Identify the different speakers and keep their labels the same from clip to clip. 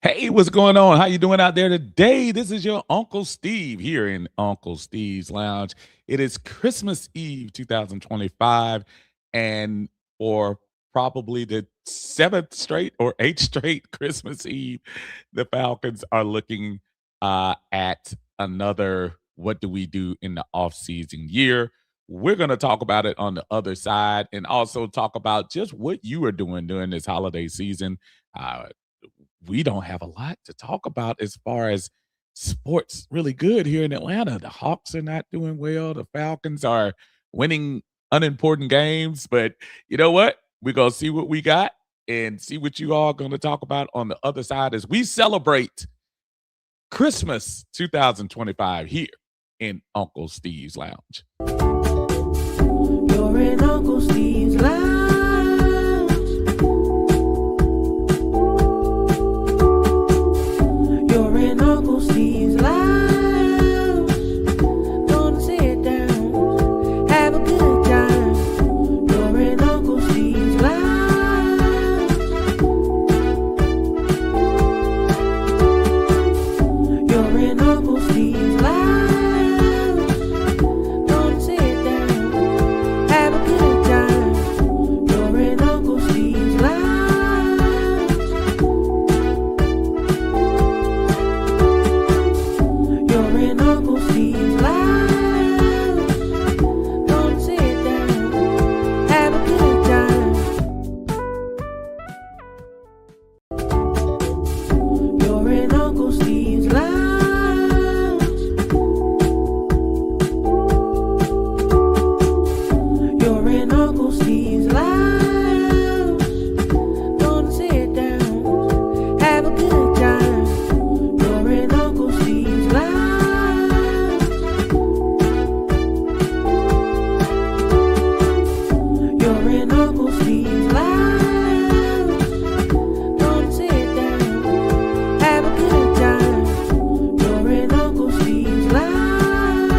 Speaker 1: Hey, what's going on? How you doing out there today? This is your Uncle Steve here in Uncle Steve's Lounge. It is Christmas Eve 2025, and for probably the seventh straight or eighth straight Christmas Eve, the Falcons are looking at another what do we do in the off-season year. We're going to talk about it on the other side and also talk about just what you are doing during this holiday season. Uh, we don't have a lot to talk about as far as sports really good here in Atlanta. The Hawks are not doing well. The Falcons are winning unimportant games. But you know what? We're going to see what we got and see what you all going to talk about on the other side as we celebrate Christmas 2025 here in Uncle Steve's Lounge.
Speaker 2: You're in Uncle Steve's Lounge. You're in Uncle Steve's Lounge. Gonna sit down, have a good time. You're in Uncle Steve's Lounge. You're in Uncle Steve's Lounge. Gonna sit down, have a good time. You're in Uncle Steve's Lounge. You're in Uncle Steve's Lounge. Gonna sit down, have a good time. You're in Uncle Steve's Lounge. You're in Uncle Steve's Lounge. Gonna sit down, have a good time. You're in Uncle Steve's Lounge. You're in Uncle Steve's Lounge. Gonna sit down, have a good time. You're in Uncle Steve's Lounge.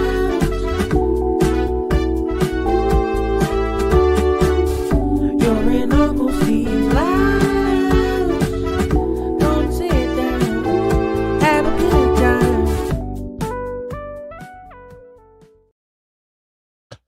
Speaker 2: You're in Uncle Steve's Lounge. Gonna sit down, have a good time.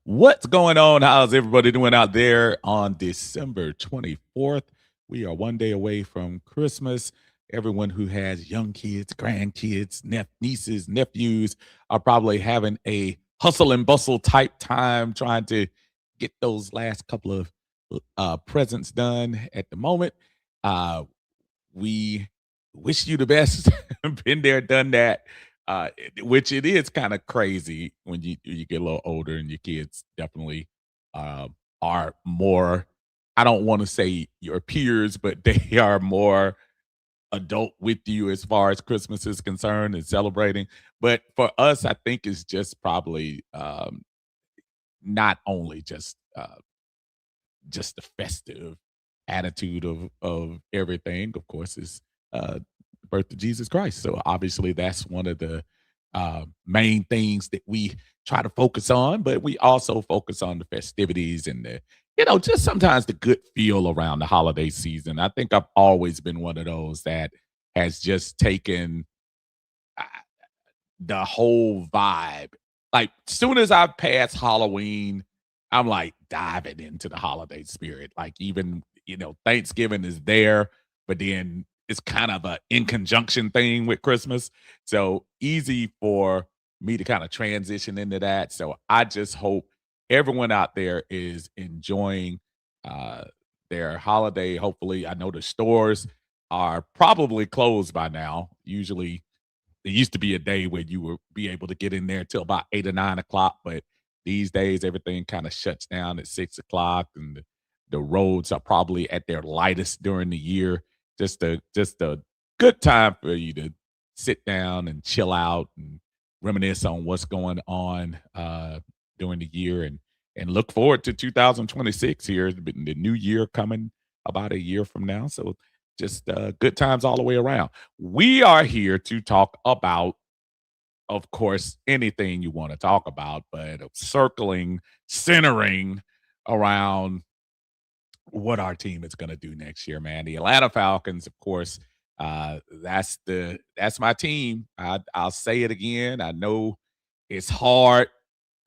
Speaker 1: What's going on? How's everybody doing out there on December 24th? We are one day away from Christmas. Everyone who has young kids, grandkids, nieces, nephews are probably having a hustle and bustle type time trying to get those last couple of presents done at the moment. Uh, we wish you the best. Been there, done that. Which it is kind of crazy when you get a little older and your kids definitely are more. I don't want to say your peers, but they are more adult with you as far as Christmas is concerned and celebrating. But for us, I think it's just probably not only just the festive attitude of everything. Of course, is the birth of Jesus Christ. So obviously, that's one of the main things that we try to focus on. But we also focus on the festivities and the just sometimes the good feel around the holiday season. I think I've always been one of those that has just taken uh, the whole vibe. Like, soon as I pass Halloween, I'm like diving into the holiday spirit. Like, even, Thanksgiving is there, but then it's kind of a in conjunction thing with Christmas. So easy for me to kind of transition into that. So I just hope everyone out there is enjoying uh their holiday. Hopefully, I know the stores are probably closed by now. Usually there used to be a day where you would be able to get in there until about 8 or 9 o'clock, but these days everything kind of shuts down at 6 o'clock, and the roads are probably at their lightest during the year. Just a good time for you to sit down and chill out and reminisce on what's going on during the year and look forward to 2026 here, the new year coming about a year from now. So just good times all the way around. We are here to talk about, of course, anything you want to talk about, but centering around what our team is going to do next year, man. The Atlanta Falcons, of course, That's my team. I'll say it again. I know it's hard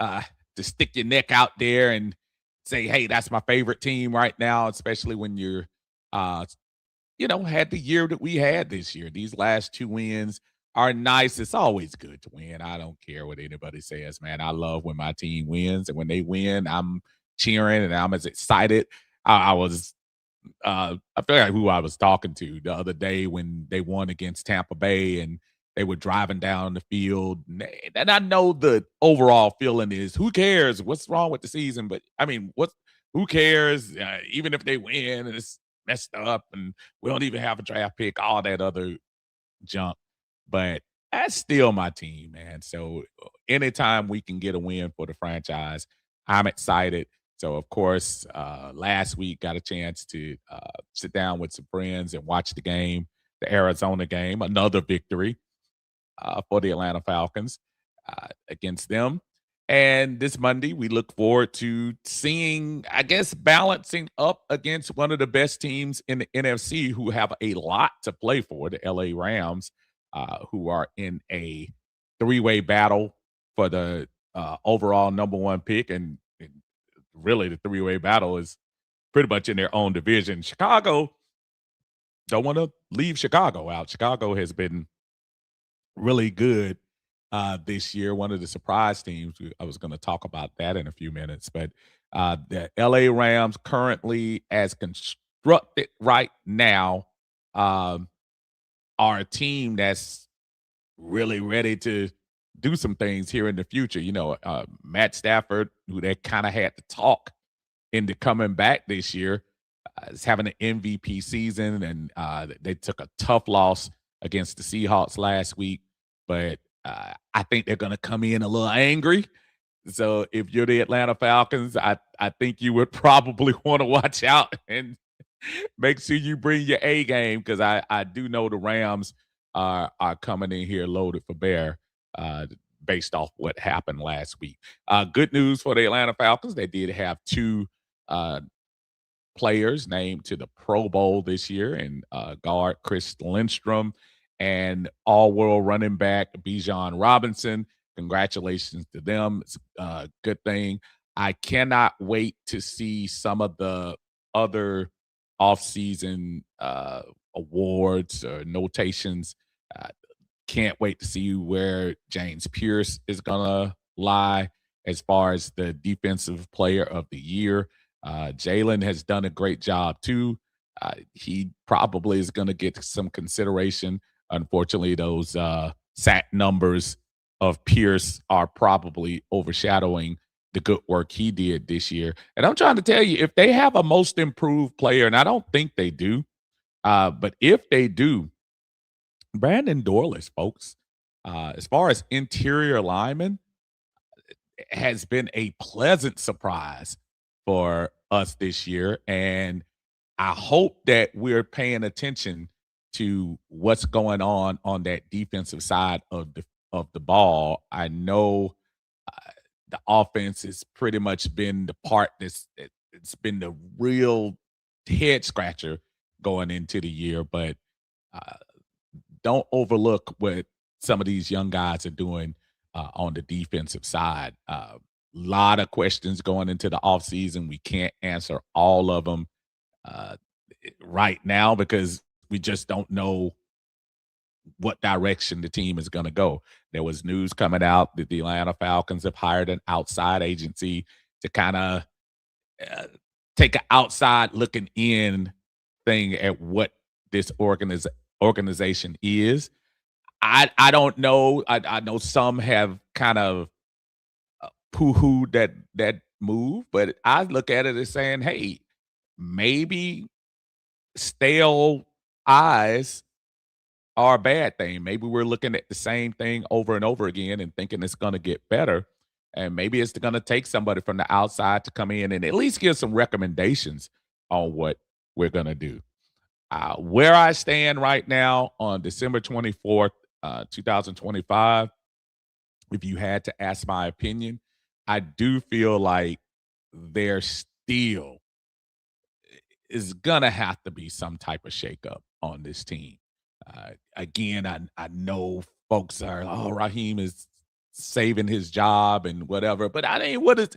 Speaker 1: uh, to stick your neck out there and say, "Hey, that's my favorite team right now," especially when you're uh, had the year that we had this year. These last 2 wins are nice. It's always good to win. I don't care what anybody says, man. I love when my team wins, and when they win, I'm cheering and I'm as excited. I was I feel like who I was talking to the other day when they won against Tampa Bay and they were driving down the field. And I know the overall feeling is who cares? What's wrong with the season? But I mean, who cares? Even if they win and it's messed up and we don't even have a draft pick, all that other junk. But that's still my team, man. So anytime we can get a win for the franchise, I'm excited. So of course, last week got a chance to sit down with some friends and watch the game, the Arizona game, another victory for the Atlanta Falcons against them. And this Monday, we look forward to seeing, I guess, balancing up against one of the best teams in the NFC who have a lot to play for, the LA Rams, who are in a three-way battle for the overall number one pick. And really, the three-way battle is pretty much in their own division. Chicago don't want to leave Chicago out. Chicago has been really good this year. One of the surprise teams. I was going to talk about that in a few minutes, but the LA Rams currently, as constructed right now, um, are a team that's really ready to do some things here in the future. Matt Stafford, who they kind of had to talk into coming back this year, is having an MVP season, and they took a tough loss against the Seahawks last week. But I think they're going to come in a little angry. So if you're the Atlanta Falcons, I think you would probably want to watch out and make sure you bring your A game because I do know the Rams are coming in here loaded for bear. Based off what happened last week. Good news for the Atlanta Falcons. They did have two uh, players named to the Pro Bowl this year, and guard Chris Lindstrom and all-world running back Bijan Robinson. Congratulations to them. It's a good thing. I cannot wait to see some of the other offseason awards or notations. Uh, can't wait to see where James Pierce is gonna lie as far as the defensive player of the year. Jalen has done a great job too. He probably is going to get some consideration. Unfortunately, those sack numbers of Pierce are probably overshadowing the good work he did this year. And I'm trying to tell you, if they have a most improved player, and I don't think they do, but if they do, Brandon Dorless, folks, as far as interior linemen, has been a pleasant surprise for us this year. And I hope that we're paying attention to what's going on that defensive side of the ball. I know the offense has pretty much been the part it's been the real head scratcher going into the year, but uh, don't overlook what some of these young guys are doing on the defensive side. Lot of questions going into the offseason. We can't answer all of them uh, right now because we just don't know what direction the team is going to go. There was news coming out that the Atlanta Falcons have hired an outside agency to kind of uh, take an outside looking in thing at what this organization is. I don't know. I know some have kind of poo-hoo that move, but I look at it as saying, hey, maybe stale eyes are a bad thing. Maybe we're looking at the same thing over and over again and thinking it's going to get better. And maybe it's going to take somebody from the outside to come in and at least give some recommendations on what we're going to do. Where I stand right now on December 24th, 2025, if you had to ask my opinion, I do feel like there still is gonna have to be some type of shakeup on this team. Again, I know folks are, oh, Raheem is saving his job and whatever, but I mean, what is?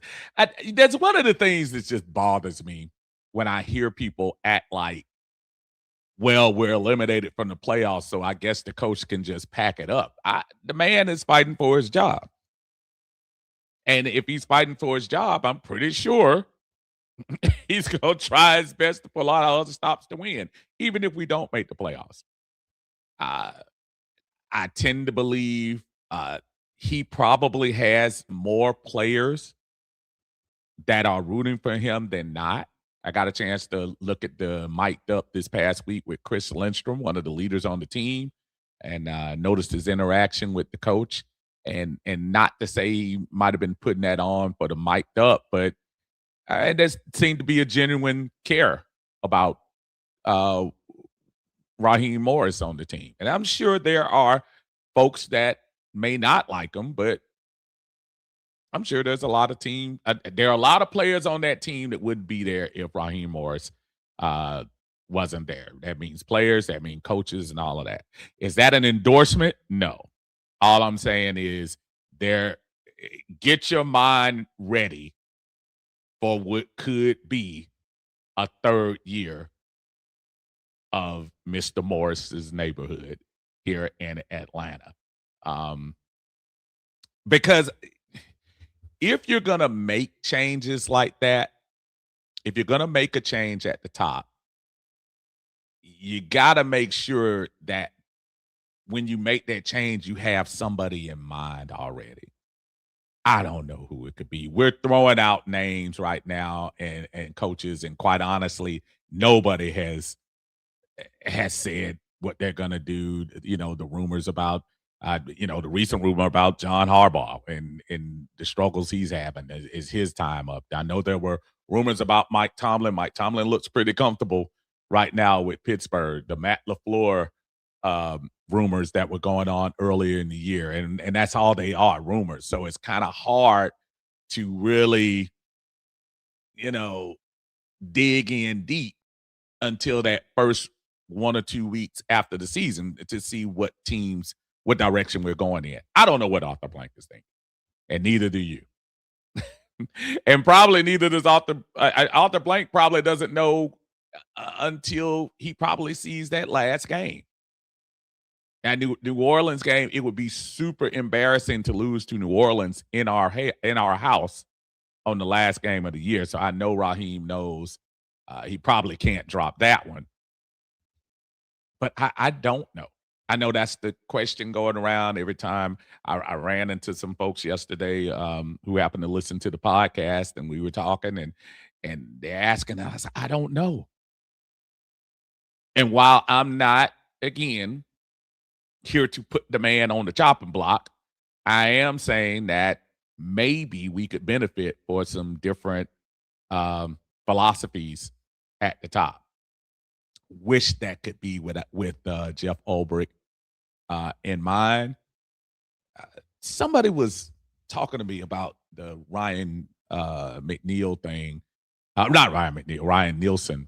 Speaker 1: That's one of the things that just bothers me when I hear people act like, well, we're eliminated from the playoffs, so I guess the coach can just pack it up. The man is fighting for his job, and if he's fighting for his job, I'm pretty sure he's gonna try his best to pull out all the stops to win, even if we don't make the playoffs. Uh, I tend to believe he probably has more players that are rooting for him than not. I got a chance to look at the mic'd up this past week with Chris Lindstrom, one of the leaders on the team, and noticed his interaction with the coach. And not to say he might have been putting that on for the mic'd up, but there seemed to be a genuine care about uh, Raheem Morris on the team. And I'm sure there are folks that may not like him, but I'm sure there's a lot of there are a lot of players on that team that wouldn't be there if Raheem Morris uh, wasn't there. That means players, that means coaches, and all of that. Is that an endorsement? No. All I'm saying is there. Get your mind ready for what could be a third year of Mr. Morris's neighborhood here in Atlanta. Um, because if you're going to make changes like that, if you're going to make a change at the top, you got to make sure that when you make that change, you have somebody in mind already. I don't know who it could be. We're throwing out names right now and coaches, and quite honestly, nobody has said what they're gonna do. You know, the rumors about the recent rumor about John Harbaugh and the struggles he's having is his time up. I know there were rumors about Mike Tomlin. Mike Tomlin looks pretty comfortable right now with Pittsburgh. The Matt LaFleur rumors that were going on earlier in the year, and that's all they are, rumors. So it's kind of hard to really, you know, dig in deep until that first 1 or 2 weeks after the season to see what direction we're going in. I don't know what Arthur Blank is thinking, and neither do you. And probably neither does Arthur Blank probably doesn't know until he probably sees that last game. That New Orleans game, it would be super embarrassing to lose to New Orleans in our house on the last game of the year. So I know Raheem knows he probably can't drop that one. But I don't know. I know that's the question going around every time. I ran into some folks yesterday who happened to listen to the podcast, and we were talking, and they're asking us, I don't know. And while I'm not, again, here to put the man on the chopping block, I am saying that maybe we could benefit for some different philosophies at the top. Wish that could be with Jeff Ulbrich in mind. Somebody was talking to me about the Ryan McNeil thing. Not Ryan McNeil, Ryan Nielsen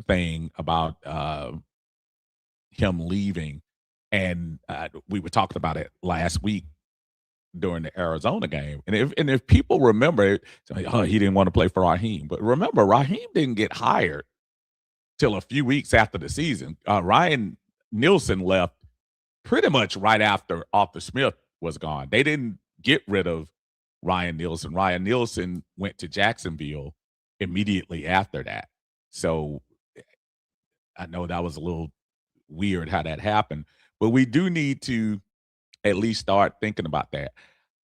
Speaker 1: thing about him leaving. And we were talking about it last week during the Arizona game. And if people remember, like, oh, he didn't want to play for Raheem. But remember, Raheem didn't get hired till a few weeks after the season. Ryan Nielsen left pretty much right after Arthur Smith was gone. They didn't get rid of Ryan Nielsen. Ryan Nielsen went to Jacksonville immediately after that. So I know that was a little weird how that happened. But we do need to at least start thinking about that.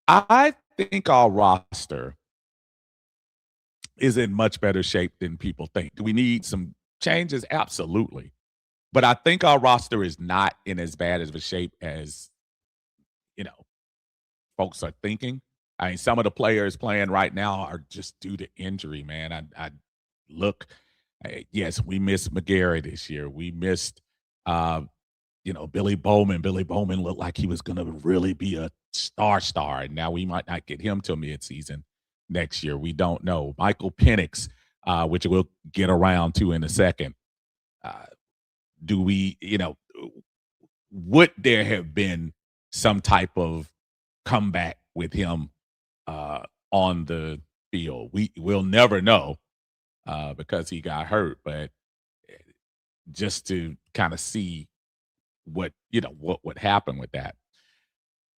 Speaker 1: I think our roster is in much better shape than people think. Do we need some changes? Absolutely. But I think our roster is not in as bad of a shape as, folks are thinking. I mean, some of the players playing right now are just due to injury, man. I look, yes, we missed McGarry this year. We missed Billy Bowman. Billy Bowman looked like he was going to really be a star, and now we might not get him till midseason next year. We don't know. Michael Penix, which we'll get around to in a second. Do we, would there have been some type of comeback with him uh, on the field? We'll never know because he got hurt, but just to kind of see what would happen with that.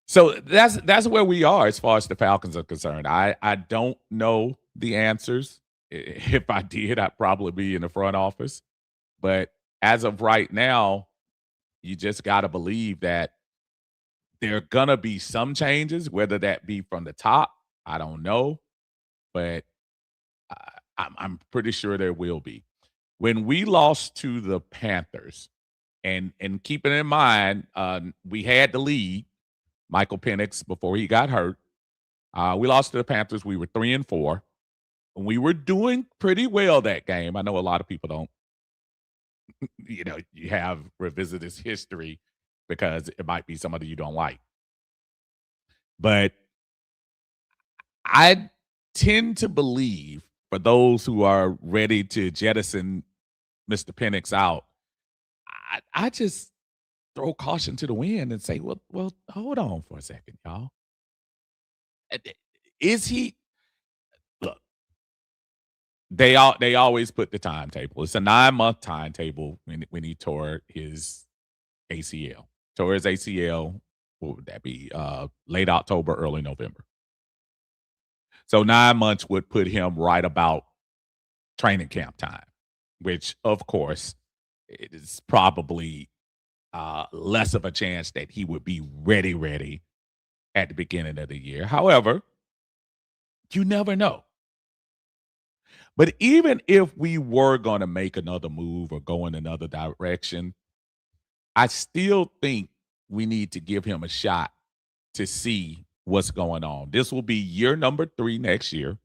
Speaker 1: So that's where we are as far as the Falcons are concerned. I don't know the answers. If I did, I'd probably be in the front office. But as of right now, you just got to believe that there are gonna be some changes, whether that be from the top. I don't know, but I'm pretty sure there will be. When we lost to the Panthers, and keeping in mind, we had the lead, Michael Penix, before he got hurt. We lost to the Panthers. We were 3-4. We were doing pretty well that game. I know a lot of people don't, you have revisit history because it might be somebody you don't like. But I tend to believe for those who are ready to jettison Mr. Penix out, I just throw caution to the wind and say, well, hold on for a second, y'all. Is he look, they always put the timetable. It's a 9-month timetable when he tore his ACL. Tore his ACL, what would that be? Late October, early November. So 9 months would put him right about training camp time, which of course it is probably less of a chance that he would be ready at the beginning of the year. However, you never know. But even if we were going to make another move or go in another direction, I still think we need to give him a shot to see what's going on. This will be year number 3 next year.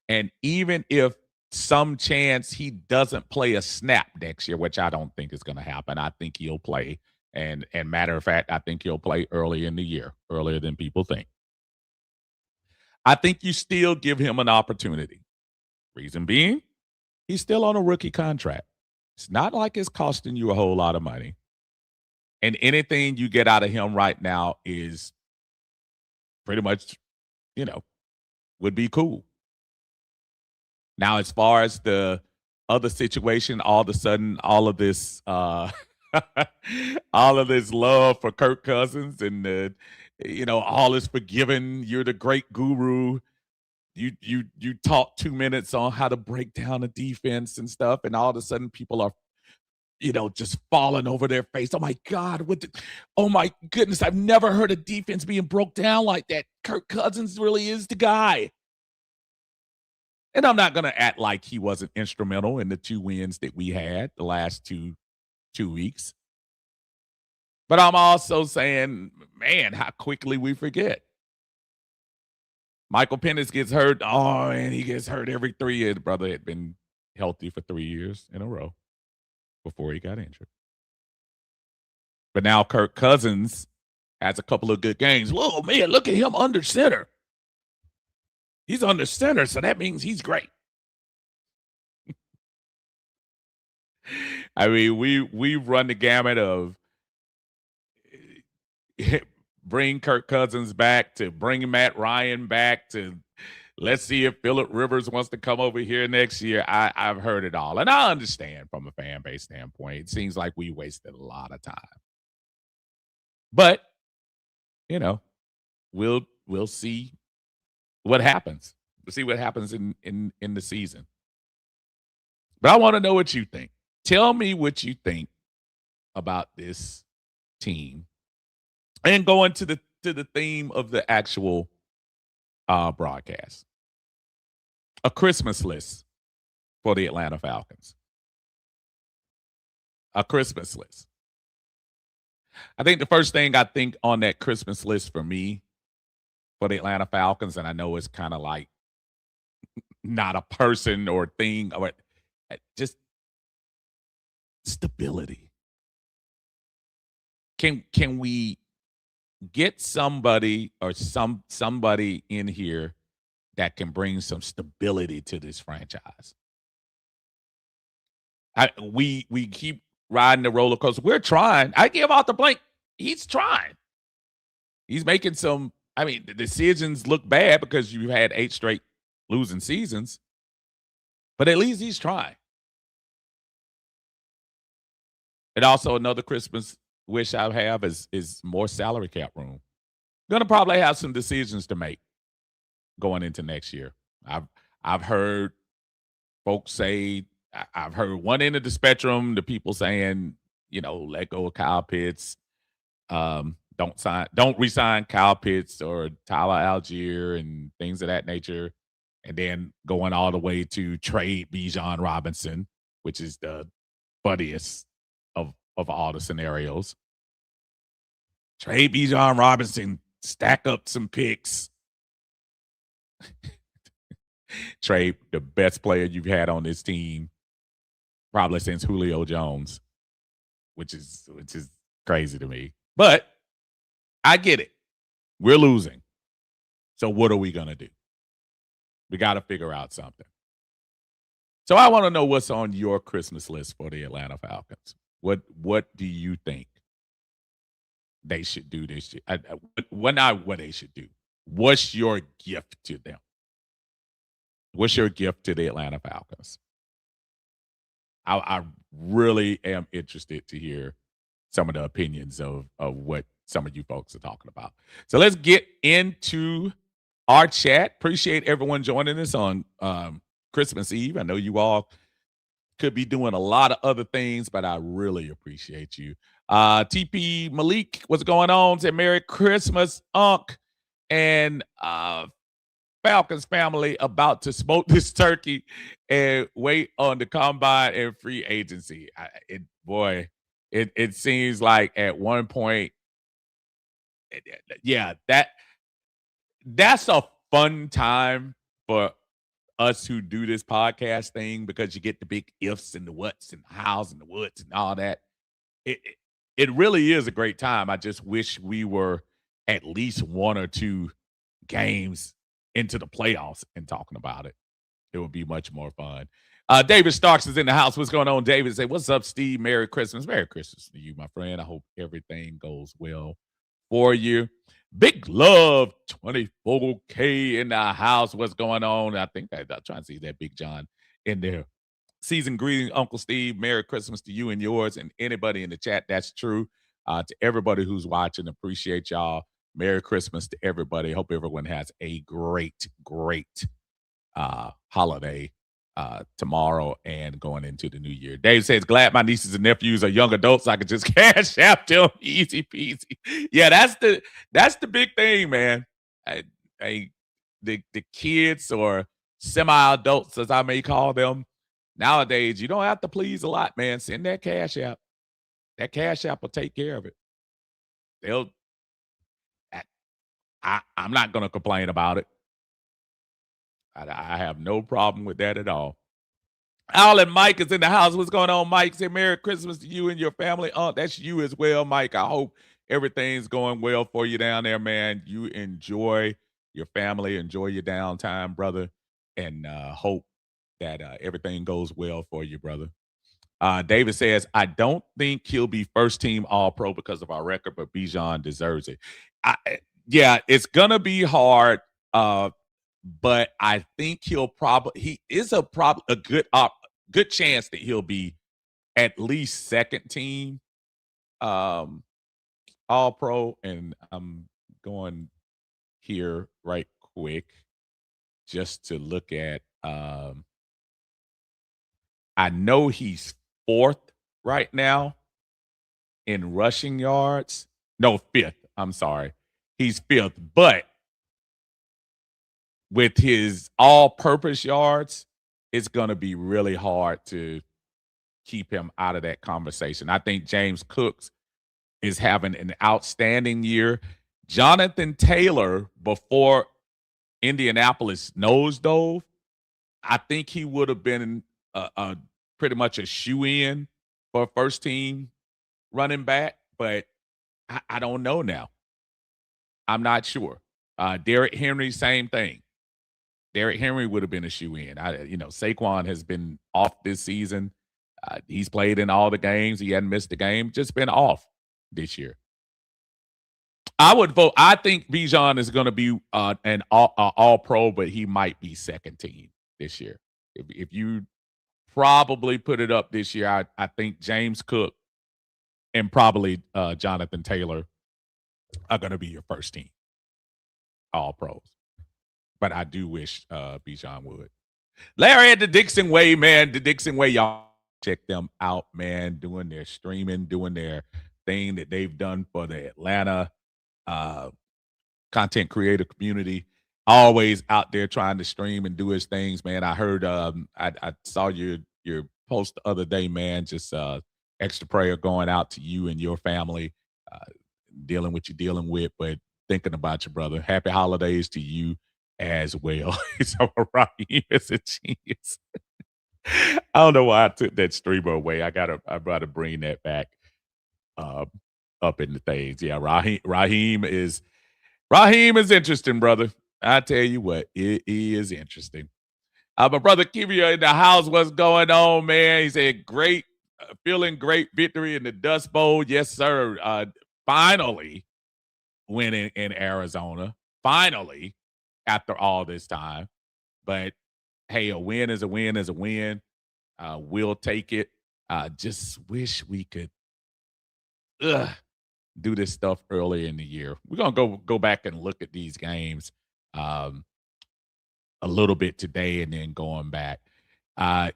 Speaker 1: And even if some chance he doesn't play a snap next year, which I don't think is going to happen, I think he'll play. And matter of fact, I think he'll play early in the year, earlier than people think. I think you still give him an opportunity. Reason being, he's still on a rookie contract. It's not like it's costing you a whole lot of money. And anything you get out of him right now is pretty much, would be cool. Now, as far as the other situation, all of a sudden, all of this, all of this love for Kirk Cousins and all is forgiven. You're the great guru. You talk 2 minutes on how to break down a defense and stuff, and all of a sudden, people are just falling over their face. Oh my God, oh my goodness, I've never heard a defense being broke down like that. Kirk Cousins really is the guy. And I'm not going to act like he wasn't instrumental in the 2 wins that we had the last two weeks. But I'm also saying, man, how quickly we forget. Michael Penix gets hurt. Oh, and he gets hurt every 3 years. The brother had been healthy for 3 years in a row before he got injured. But now Kirk Cousins has a couple of good games. Whoa, man, look at him under center. He's under center, so that means he's great. I mean, we've run the gamut of bring Kirk Cousins back to bring Matt Ryan back to let's see if Phillip Rivers wants to come over here next year. I've heard it all. And I understand from a fan base standpoint. It seems like we wasted a lot of time. But, we'll see what happens. We'll see what happens in the season. But I want to know what you think. Tell me what you think about this team. And going to the theme of the actual broadcast. A Christmas list for the Atlanta Falcons. A Christmas list. I think the first thing I think on that Christmas list for me for the Atlanta Falcons, and I know it's kind of like not a person or thing, or just stability. Can we get somebody or somebody in here that can bring some stability to this franchise? We keep riding the roller coaster. We're trying. I give out the blank. He's trying. He's making some. I mean, the decisions look bad because you've had 8 straight losing seasons, but at least he's trying. And also another Christmas wish I have is more salary cap room. Gonna probably have some decisions to make going into next year. I've heard folks say I've heard one end of the spectrum, the people saying, let go of Kyle Pitts, don't resign Kyle Pitts or Tyler Algier and things of that nature. And then going all the way to trade Bijan Robinson, which is the funniest of all the scenarios. Trade Bijan Robinson, stack up some picks. Trade the best player you've had on this team probably since Julio Jones, which is crazy to me. But I get it. We're losing. So what are we going to do? We got to figure out something. So I want to know what's on your Christmas list for the Atlanta Falcons. What do you think they should do this year? Not what they should do. What's your gift to them? What's your gift to the Atlanta Falcons? I really am interested to hear some of the opinions of what some of you folks are talking about. So let's get into our chat. Appreciate everyone joining us on Christmas Eve. I know you all could be doing a lot of other things, but I really appreciate you. TP Malik, what's going on? Said Merry Christmas, Unc. And Falcons family about to smoke this turkey and wait on the combine and free agency. It seems like at one point, yeah, that's a fun time for us who do this podcast thing because you get the big ifs and the whats and the hows and the whats and all that. It really is a great time. I just wish we were at least 1 or 2 games into the playoffs and talking about it. It would be much more fun. David Starks is in the house. What's going on, David? Say, what's up, Steve? Merry Christmas. Merry Christmas to you, my friend. I hope everything goes well for you. Big love, 24K in the house. What's going on? I think I'm trying to see that Big John in there. Season greeting, Uncle Steve. Merry Christmas to you and yours and anybody in the chat. That's true. To everybody who's watching, appreciate y'all. Merry Christmas to everybody. Hope everyone has a great holiday tomorrow and going into the new year. Dave says, glad my nieces and nephews are young adults. So I could just cash out them easy peasy. Yeah, that's the big thing, man. The kids or semi-adults, as I may call them, nowadays, you don't have to please a lot, man. Send that cash app. That cash app will take care of it. I'm not going to complain about it. I have no problem with that at all. Al and Mike is in the house. What's going on, Mike? Say Merry Christmas to you and your family. That's you as well, Mike. I hope everything's going well for you down there, man. You enjoy your family, enjoy your downtime, brother, and hope that everything goes well for you, brother. David says, I don't think he'll be first team All Pro because of our record, but Bijan deserves it. Yeah, it's gonna be hard, but I think he is a good chance that he'll be at least second team All Pro. And I'm going here right quick just to look at. I know he's 4th right now in rushing yards. No, 5th. I'm sorry. He's 5th, but with his all-purpose yards, it's going to be really hard to keep him out of that conversation. I think James Cooks is having an outstanding year. Jonathan Taylor, before Indianapolis nosedove, I think he would have been pretty much a shoe-in for a first-team running back, but I don't know now. I'm not sure. Derrick Henry, same thing. Derrick Henry would have been a shoe-in. Saquon has been off this season, He's played in all the games. He hadn't missed a game. Just been off this year. I would vote. I think Bijan is going to be an all pro, but he might be second team this year. If you probably put it up this year, I think James Cook and probably Jonathan Taylor are going to be your first team all pros. But I do wish Bijan would. Larry at the Dixon Way, man. The Dixon Way, y'all check them out, man. Doing their streaming, doing their thing that they've done for the Atlanta uh, content creator community. Always out there trying to stream and do his things, man. I heard I saw your post the other day, man. Just extra prayer going out to you and your family, uh, dealing with you dealing with, but thinking about your brother. Happy holidays to you as well. So Raheem is a genius. I don't know why I took that streamer away. I gotta bring that back uh, up in the things. Yeah, Raheem is interesting, brother. I tell you what, it is interesting. My brother Kivia in the house, what's going on, man? He said, great, feeling great victory in the Dust Bowl. Yes, sir. Finally winning in Arizona. Finally, after all this time. But hey, a win is a win is a win. We'll take it. Just wish we could ugh, do this stuff earlier in the year. We're gonna go back and look at these games um, a little bit today, and then going back.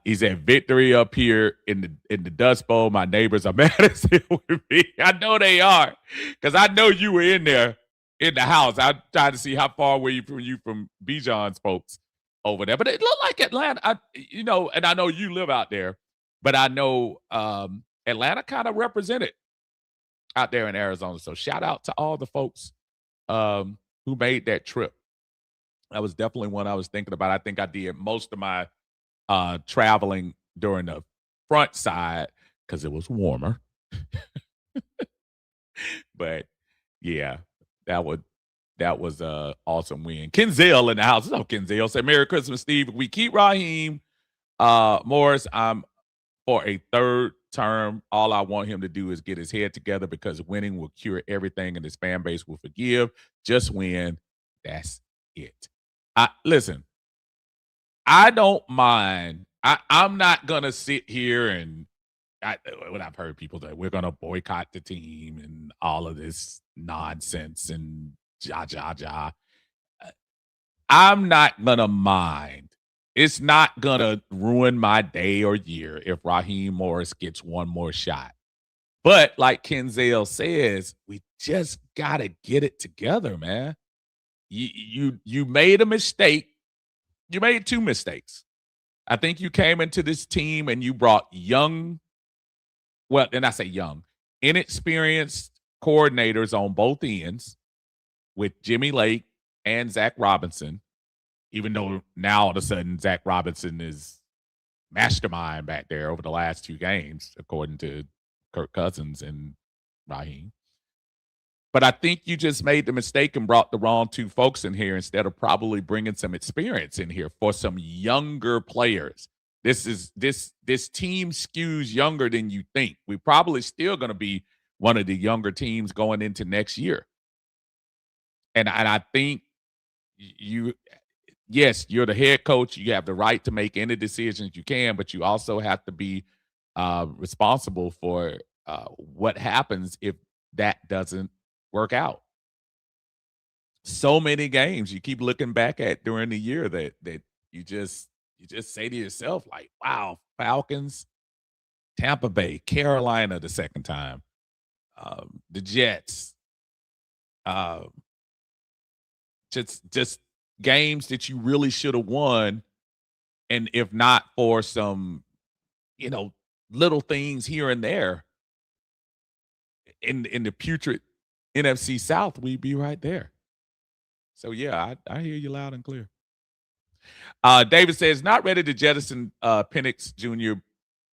Speaker 1: He's at victory up here in the Dust Bowl. My neighbors are mad as hell with me. I know they are, because I know you were in there in the house. I tried to see how far were you from Bijan's folks over there, but it looked like Atlanta. And I know you live out there, but I know Atlanta kind of represented out there in Arizona. So shout out to all the folks who made that trip. That was definitely one I was thinking about. I think I did most of my traveling during the front side because it was warmer. But yeah, that was a awesome win. Kenzel in the house. Oh, Kenzel said, Merry Christmas, Steve. If we keep Raheem Morris, I'm for a third term. All I want him to do is get his head together because winning will cure everything and his fan base will forgive. Just win. That's it. Listen, I don't mind. I'm not gonna sit here and when I've heard people that we're gonna boycott the team and all of this nonsense and ja ja ja. I'm not gonna mind. It's not gonna ruin my day or year if Raheem Morris gets one more shot. But like Kenzel says, we just gotta get it together, man. You made a mistake. You made two mistakes. I think you came into this team and you brought and I say young, inexperienced coordinators on both ends with Jimmy Lake and Zach Robinson, even though now all of a sudden Zach Robinson is mastermind back there over the last two games, according to Kirk Cousins and Raheem. But I think you just made the mistake and brought the wrong two folks in here instead of probably bringing some experience in here for some younger players. This team skews younger than you think. We're probably still going to be one of the younger teams going into next year. And I think yes, you're the head coach. You have the right to make any decisions you can, but you also have to be responsible for what happens if that doesn't work out. So many games you keep looking back at during the year that you just say to yourself, like, wow, Falcons, Tampa Bay, Carolina the second time, the Jets, just games that you really should have won. And if not for some, little things here and there in the putrid NFC South, we'd be right there. So yeah, I hear you loud and clear. David says not ready to jettison Penix Jr.,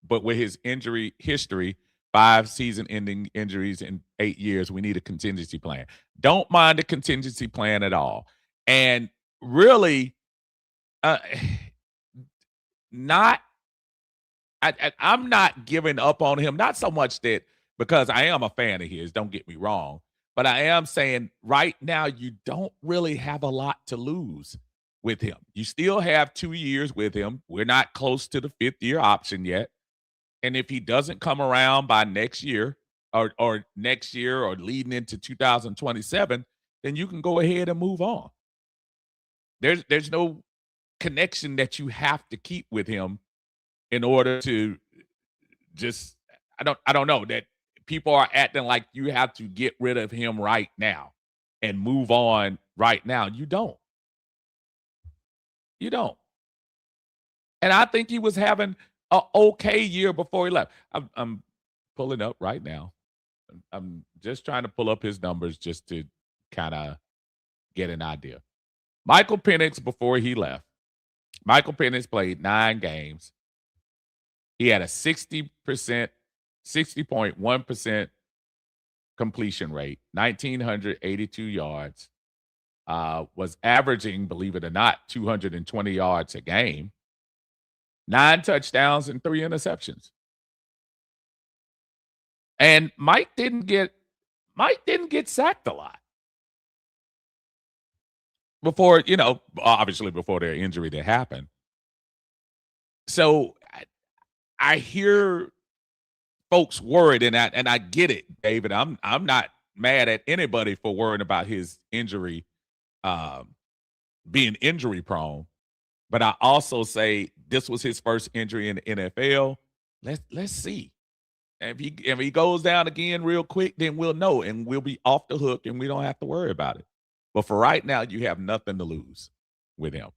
Speaker 1: but with his injury history, 5 season-ending injuries in 8 years, we need a contingency plan. Don't mind a contingency plan at all, and really, not I'm not giving up on him. Not so much that because I am a fan of his. Don't get me wrong, but I am saying right now you don't really have a lot to lose with him. You still have 2 years with him. We're not close to the fifth year option yet. And if he doesn't come around by next year or next year or leading into 2027, then you can go ahead and move on. There's no connection that you have to keep with him in order to just I don't know that people are acting like you have to get rid of him right now and move on right now. You don't. You don't. And I think he was having a okay year before he left. I'm pulling up right now. I'm just trying to pull up his numbers just to kind of get an idea. Michael Penix before he left. Michael Penix played 9 games. He had a 60%, 60.1% completion rate, 1,982 yards, was averaging, believe it or not, 220 yards a game, 9 touchdowns and 3 interceptions. And Mike didn't get sacked a lot before, obviously before their injury that happened. So I hear folks worried, and I get it, David. I'm not mad at anybody for worrying about his injury, being injury prone. But I also say this was his first injury in the NFL. Let's see. And if he goes down again real quick, then we'll know and we'll be off the hook and we don't have to worry about it. But for right now, you have nothing to lose with him.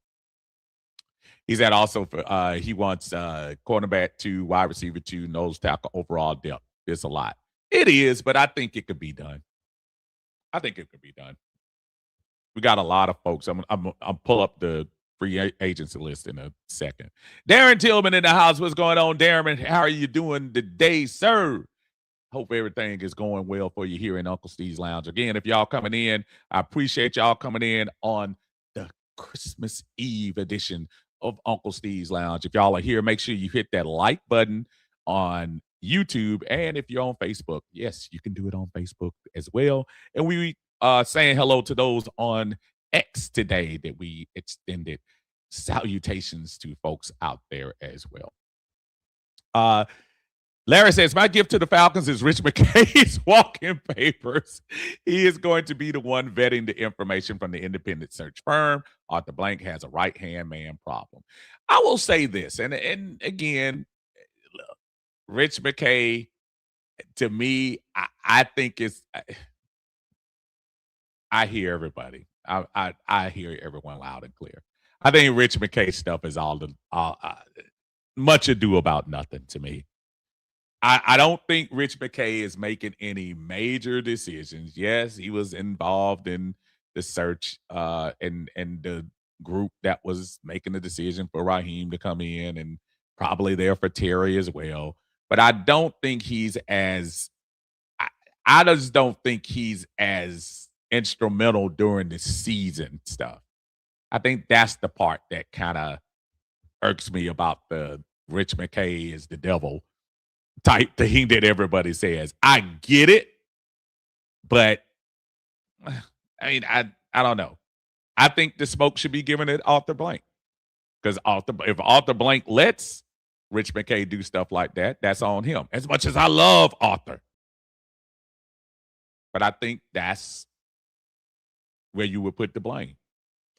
Speaker 1: He's at also for he wants cornerback 2, wide receiver 2, nose tackle, overall depth. It's a lot. It is, but I think it could be done. I think it could be done. We got a lot of folks. I'm pull up the free agency list in a second. Darren Tillman in the house. What's going on, Darren? How are you doing today, sir? Hope everything is going well for you here in Uncle Steve's Lounge. Again, if y'all coming in, I appreciate y'all coming in on the Christmas Eve edition of Uncle Steve's Lounge. If y'all are here, make sure you hit that like button on YouTube. And if you're on Facebook, yes, you can do it on Facebook as well. And we saying hello to those on X today that we extended salutations to folks out there as well. Larry says, my gift to the Falcons is Rich McKay's walk-in papers. He is going to be the one vetting the information from the independent search firm. Arthur Blank has a right-hand man problem. I will say this, and again, look, Rich McKay, to me, I think it's I hear everybody. I hear everyone loud and clear. I think Rich McKay stuff is all much ado about nothing to me. I don't think Rich McKay is making any major decisions. Yes, he was involved in the search and the group that was making the decision for Raheem to come in and probably there for Terry as well. But I don't think he's as I just don't think he's as instrumental during the season stuff. I think that's the part that kind of irks me about the Rich McKay is the devil type thing that everybody says. I get it, but I mean, I don't know. I think the smoke should be given at Arthur Blank because if Arthur Blank lets Rich McKay do stuff like that, that's on him. As much as I love Arthur, but I think that's where you would put the blame.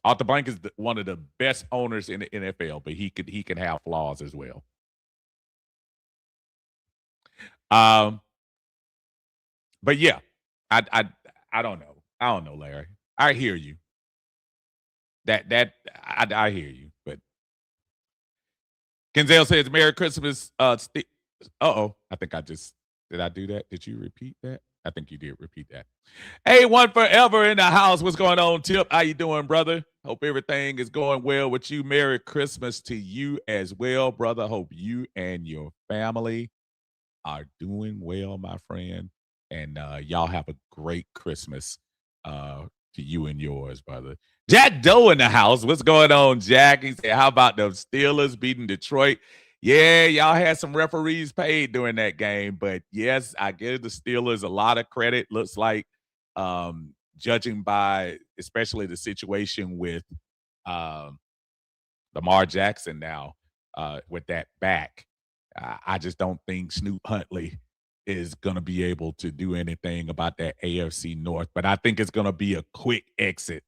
Speaker 1: Arthur Blank is one of the best owners in the NFL, but he can have flaws as well. But yeah, I don't know. I don't know, Larry. I hear you. I hear you. But Kenzel says Merry Christmas. I think did I do that? Did you repeat that? I think you did repeat that. Hey, one forever in the house. What's going on, Tip? How you doing, brother? Hope everything is going well with you. Merry Christmas to you as well, brother. Hope you and your family are doing well, my friend. And y'all have a great Christmas to you and yours, brother. Jack Doe in the house. What's going on, Jack? He said, how about the Steelers beating Detroit? Yeah, y'all had some referees paid during that game, but yes, I give the Steelers a lot of credit. Looks like, judging by especially the situation with um, Lamar Jackson now with that back, I just don't think Snoop Huntley is going to be able to do anything about that AFC North. But I think it's going to be a quick exit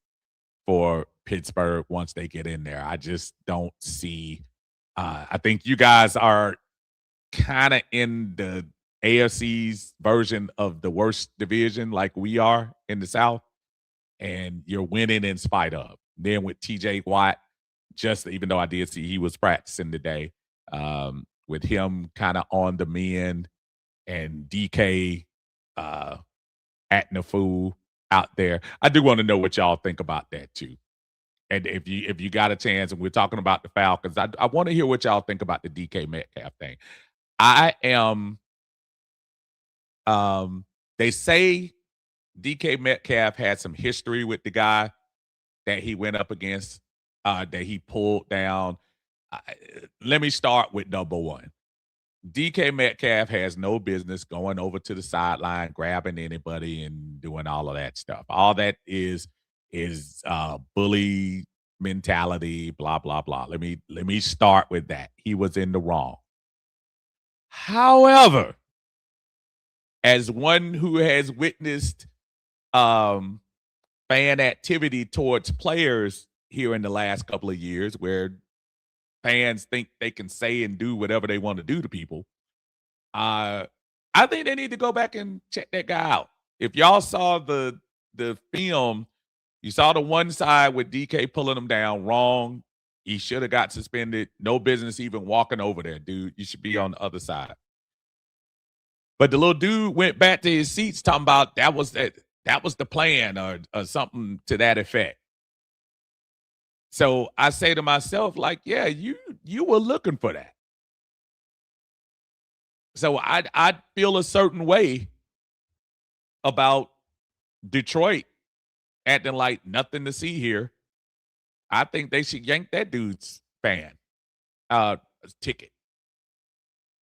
Speaker 1: for Pittsburgh once they get in there. I just don't see. I think you guys are kind of in the AFC's version of the worst division, like we are in the South, and you're winning in spite of. Then with TJ Watt, just even though I did see he was practicing today, with him kind of on the mend and DK uh, acting a fool out there. I do want to know what y'all think about that too. And if you got a chance, and we're talking about the Falcons, I want to hear what y'all think about the DK Metcalf thing. I am they say DK Metcalf had some history with the guy that he went up against, that he pulled down. I, Let me start with number one. DK Metcalf has no business going over to the sideline, grabbing anybody, and doing all of that stuff. All that is bully mentality, blah blah blah. Let me start with that. He was in the wrong. However, as one who has witnessed um, fan activity towards players here in the last couple of years, where fans think they can say and do whatever they want to do to people, uh, I think they need to go back and check that guy out. If y'all saw the film, you saw the one side with DK pulling him down wrong. He should have got suspended. No business even walking over there, dude. You should be on the other side. But the little dude went back to his seats talking about that was the plan, or something to that effect. So I say to myself, like, yeah, you were looking for that. So I feel a certain way about Detroit acting like nothing to see here. I think they should yank that dude's uh ticket.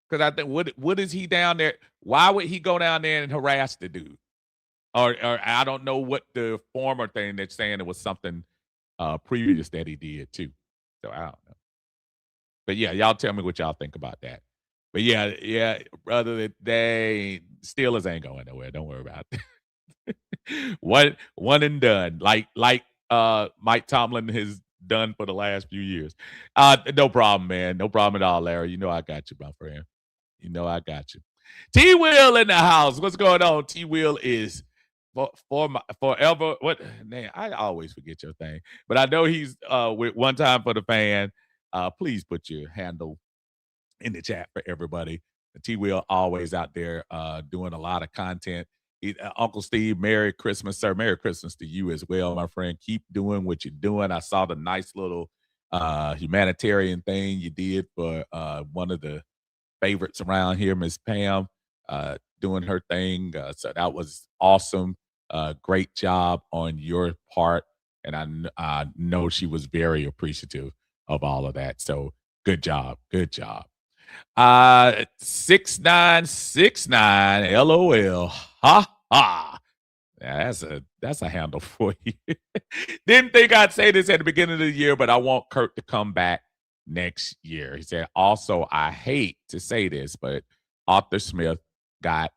Speaker 1: Because I think what is he down there? Why would he go down there and harass the dude? Or I don't know what the former thing that's saying it was something previous that he did too. So I don't know. But yeah, y'all tell me what y'all think about that. But yeah, brother, they Steelers ain't going nowhere. Don't worry about it. One and done. Like Mike Tomlin has done for the last few years. No problem, man. No problem at all, Larry. You know I got you, my friend. You know I got you. T Will in the house. What's going on? T Will is forever. What man? I always forget your thing, but I know he's with one time for the fan. Please put your handle in the chat for everybody. T Will always out there doing a lot of content. Uncle Steve, Merry Christmas, sir. Merry Christmas to you as well, my friend. Keep doing what you're doing. I saw the nice little humanitarian thing you did for one of the favorites around here, Miss Pam, doing her thing. So that was awesome. Great job on your part. And I know she was very appreciative of all of that. So good job. Good job. 6969 LOL. Ha ha. Yeah, that's a handle for you. Didn't think I'd say this at the beginning of the year, but I want Kurt to come back next year. He said, also, I hate to say this, but Arthur Smith got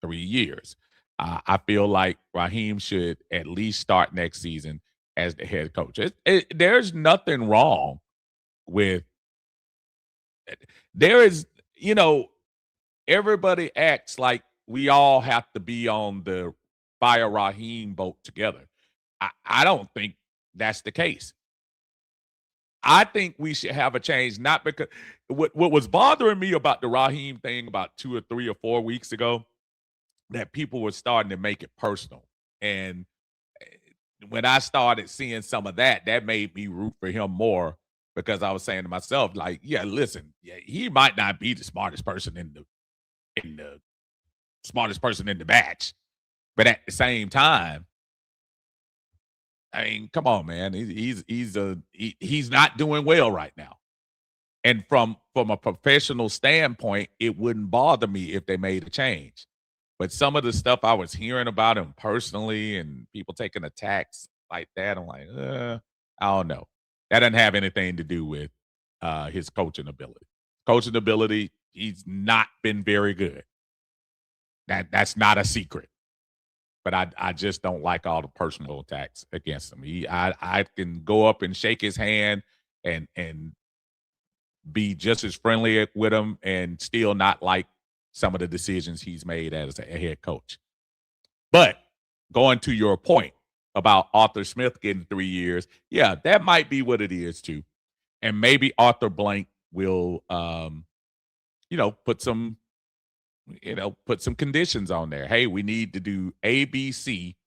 Speaker 1: 3 years. I feel like Raheem should at least start next season as the head coach. There's nothing wrong with there is, you know, everybody acts like we all have to be on the fire Raheem boat together. I don't think that's the case. I think we should have a change, not because what was bothering me about the Raheem thing about 2 or 3 or 4 weeks ago, that people were starting to make it personal. And when I started seeing some of that, that made me root for him more because I was saying to myself, like, yeah, listen, yeah, he might not be the smartest person in the smartest person in the batch, but at the same time, I mean, come on, man, he's not doing well right now. And from a professional standpoint, it wouldn't bother me if they made a change. But some of the stuff I was hearing about him personally and people taking attacks like that, I'm like, I don't know. That doesn't have anything to do with his coaching ability. Coaching ability, he's not been very good. That's not a secret. But I just don't like all the personal attacks against him. I can go up and shake his hand and be just as friendly with him and still not like some of the decisions he's made as a head coach. But going to your point about Arthur Smith getting 3 years, yeah, that might be what it is too. And maybe Arthur Blank will, put some, put some conditions on there. Hey, we need to do A, B, C.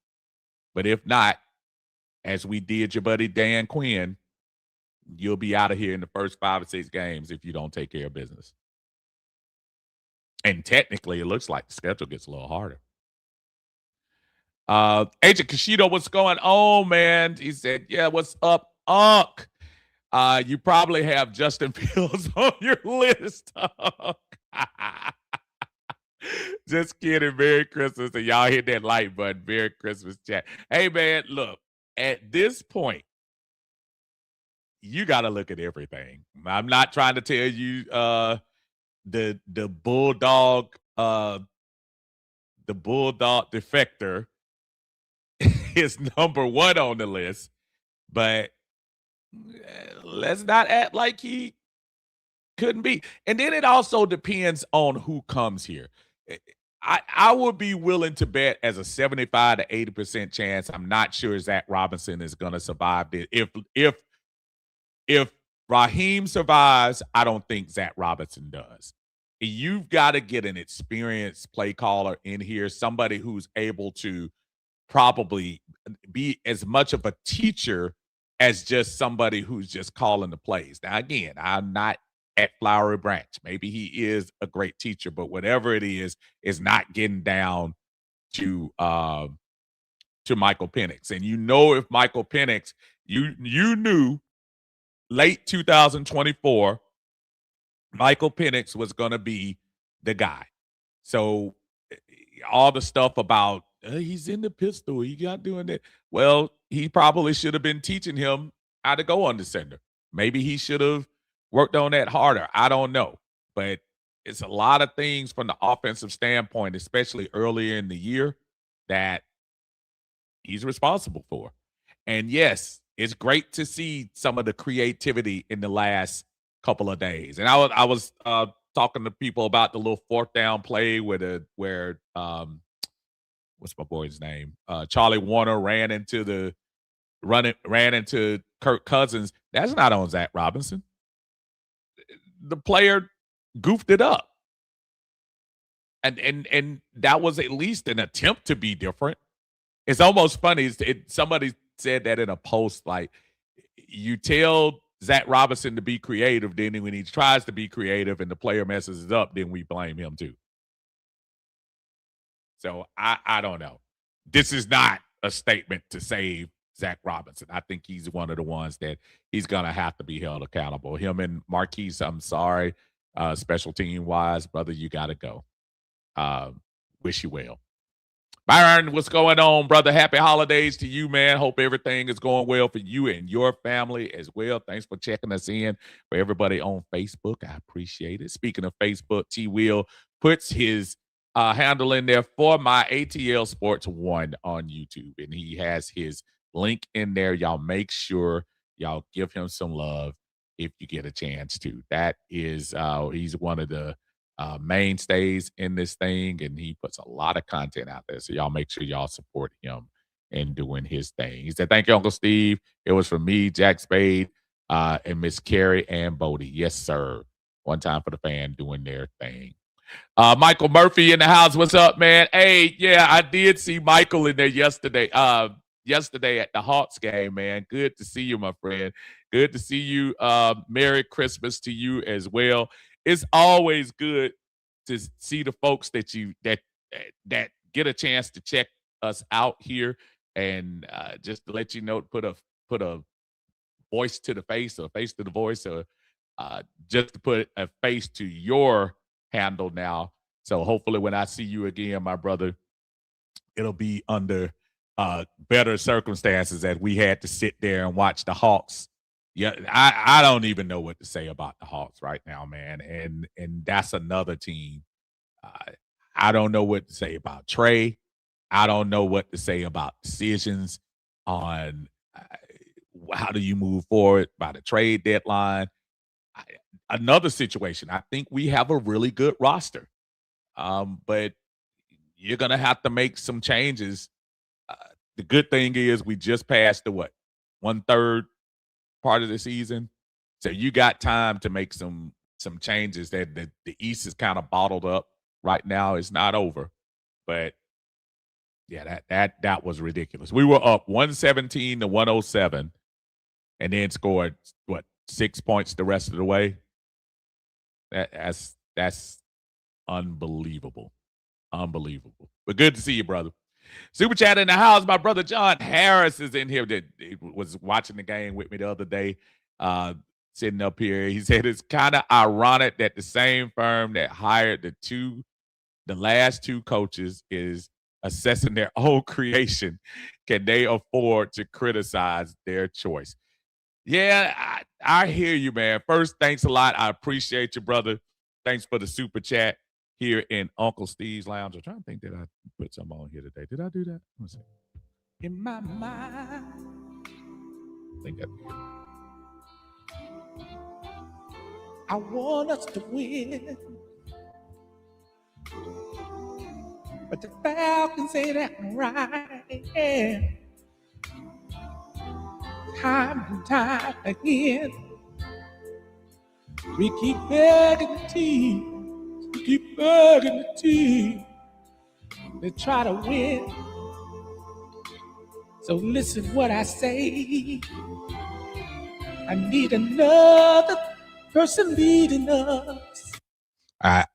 Speaker 1: But if not, as we did your buddy Dan Quinn, you'll be out of here in the first 5 or 6 games if you don't take care of business. And technically, it looks like the schedule gets a little harder. Agent Kishido, what's going on, man? He said, yeah, what's up, Unc? You probably have Justin Fields on your list. Just kidding. Merry Christmas. And y'all hit that like button. Merry Christmas chat. Hey, man, look, at this point, you got to look at everything. I'm not trying to tell you the bulldog defector is number one on the list, but let's not act like he couldn't be. And then it also depends on who comes here. I would be willing to bet as a 75 to 80% chance. I'm not sure Zach Robinson is going to survive this. If Raheem survives, I don't think Zach Robinson does. You've got to get an experienced play caller in here, somebody who's able to probably be as much of a teacher as just somebody who's just calling the plays. Now, again, I'm not at Flowery Branch. Maybe he is a great teacher, but whatever it is not getting down to Michael Penix. And if Michael Penix, you knew late 2024, Michael Penix was going to be the guy. So all the stuff about he's in the pistol, he got doing that. Well, he probably should have been teaching him how to go under center. Maybe he should have worked on that harder. I don't know. But it's a lot of things from the offensive standpoint, especially earlier in the year, that he's responsible for. And yes, it's great to see some of the creativity in the last couple of days. And I was talking to people about the little fourth down play where what's my boy's name? Charlie Warner ran into Kirk Cousins. That's not on Zach Robinson. The player goofed it up. And that was at least an attempt to be different. It's almost funny. Somebody said that in a post, like, you tell Zach Robinson to be creative, then when he tries to be creative and the player messes it up, then we blame him too. So I don't know. This is not a statement to save Zach Robinson. I think he's one of the ones that he's going to have to be held accountable. Him and Marquise, I'm sorry, special team wise, brother, you got to go. Wish you well. Byron, what's going on, brother? Happy holidays to you, man. Hope everything is going well for you and your family as well. Thanks for checking us in. For everybody on Facebook, I appreciate it. Speaking of Facebook, T. Will puts his handle in there for my ATL Sports 1 on YouTube, and he has his link in there. Y'all make sure y'all give him some love if you get a chance to. That is, he's one of the mainstays in this thing, and he puts a lot of content out there. So y'all make sure y'all support him in doing his thing. He said, "Thank you, Uncle Steve. It was for me, Jack Spade, and Miss Carrie and Bodie. Yes, sir. One time for the fan doing their thing." Michael Murphy in the house. What's up, man? Hey, yeah, I did see Michael in there yesterday. Yesterday at the Hawks game, man. Good to see you, my friend. Good to see you. Merry Christmas to you as well. It's always good to see the folks that get a chance to check us out here, and just to let you know, put a voice to the face or face to the voice, or just to put a face to your handle now. So hopefully, when I see you again, my brother, it'll be under better circumstances as we had to sit there and watch the Hawks. Yeah, I don't even know what to say about the Hawks right now, man. And that's another team. Uh, I don't know what to say about Trey. I don't know what to say about decisions on how do you move forward by the trade deadline. I, Another situation, I think we have a really good roster, but you're gonna have to make some changes. Uh, the good thing is we just passed the what 1/3 part of the season, so you got time to make some changes. That the East is kind of bottled up right now. It's not over, but yeah, that was ridiculous. We were up 117 to 107, and then scored what 6 points the rest of the way. That's unbelievable. Unbelievable. But good to see you, brother. Super chat in the house. My brother John Harris is in here. That was watching the game with me the other day. Uh, Sitting up here. He said it's kind of ironic that the same firm that hired the last two coaches is assessing their own creation. Can they afford to criticize their choice? Yeah, I hear you, man. First, thanks a lot. I appreciate you, brother. Thanks for the super chat here in Uncle Steve's Lounge. I'm trying to think that I put something on here today. Did I do that? Let's see. In my mind, I think I want us to win, but the Falcons ain't acting right. Yeah. Time and time again, we keep begging the team, we keep begging the team to try to win. So listen what I say. I need another person leading us. I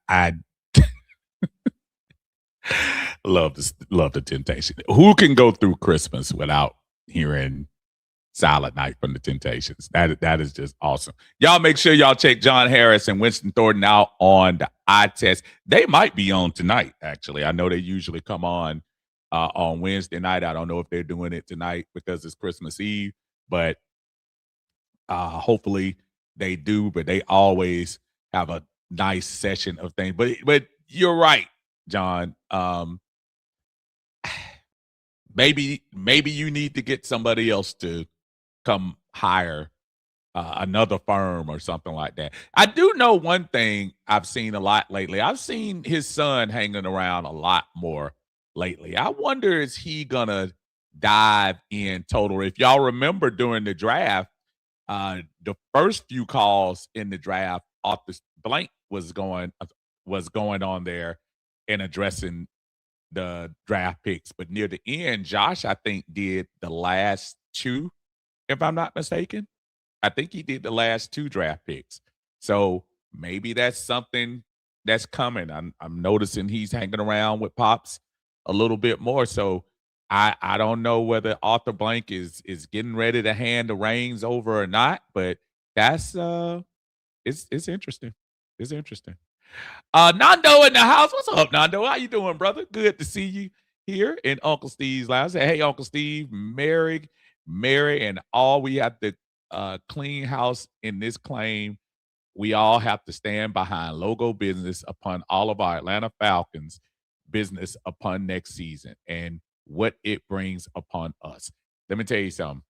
Speaker 1: love the Temptation. Who can go through Christmas without hearing Silent Night from the Temptations? That is just awesome. Y'all make sure y'all check John Harris and Winston Thornton out on the eye test. They might be on tonight, actually. I know they usually come on Wednesday night. I don't know if they're doing it tonight because it's Christmas Eve, but hopefully they do. But they always have a nice session of things. But you're right, John. Maybe you need to get somebody else to come hire another firm or something like that. I do know one thing I've seen a lot lately. I've seen his son hanging around a lot more lately. I wonder, is he gonna dive in total? If y'all remember during the draft, the first few calls in the draft, Arthur Blank was going on there and addressing the draft picks. But near the end, Josh, I think, did the last two, if I'm not mistaken. I think he did the last two draft picks. So maybe that's something that's coming. I'm noticing he's hanging around with Pops a little bit more. So I don't know whether Arthur Blank is getting ready to hand the reins over or not, but that's it's interesting. It's interesting. Nando in the house. What's up, Nando? How you doing, brother? Good to see you here in Uncle Steve's lounge. Say, hey, Uncle Steve, Mary, and all. We have to clean house in this claim. We all have to stand behind logo business upon all of our Atlanta Falcons business upon next season and what it brings upon us. Let me tell you something.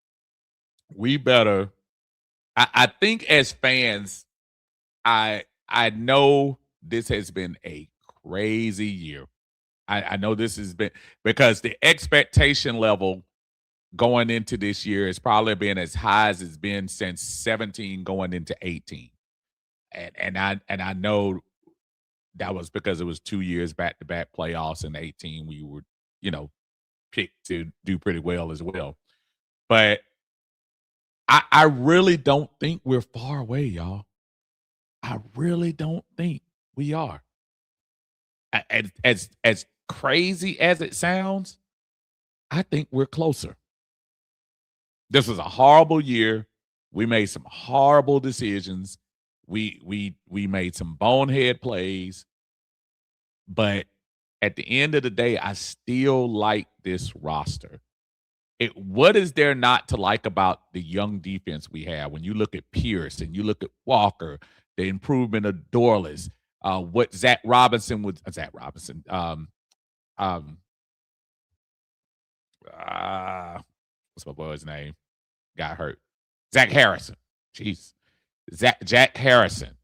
Speaker 1: We better. I think as fans, I know this has been a crazy year. I know this has been because the expectation level going into this year has probably been as high as it's been since 17 going into 18. And I know that was because it was 2 years back-to-back playoffs. In 18 we were, picked to do pretty well as well. But I really don't think we're far away, y'all. I really don't think we are. As crazy as it sounds, I think we're closer. This was a horrible year. We made some horrible decisions. We made some bonehead plays, but at the end of the day, I still like this roster. What is there not to like about the young defense we have? When you look at Pierce and you look at Walker, the improvement of Dorless, what Zach Robinson was Zach Robinson, um, uh, what's my boy's name? Got hurt. Zach Harrison. Jeez. Jack Harrison,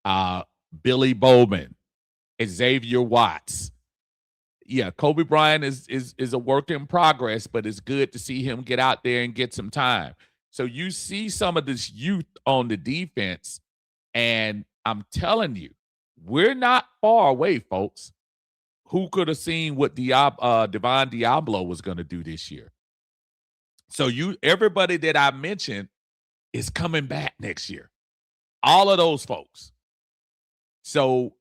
Speaker 1: uh, Billy Bowman, Xavier Watts. Yeah, Kobe Bryant is a work in progress, but it's good to see him get out there and get some time. So you see some of this youth on the defense, and I'm telling you, we're not far away, folks. Who could have seen what Devon Diablo was going to do this year? So everybody that I mentioned is coming back next year. All of those folks. So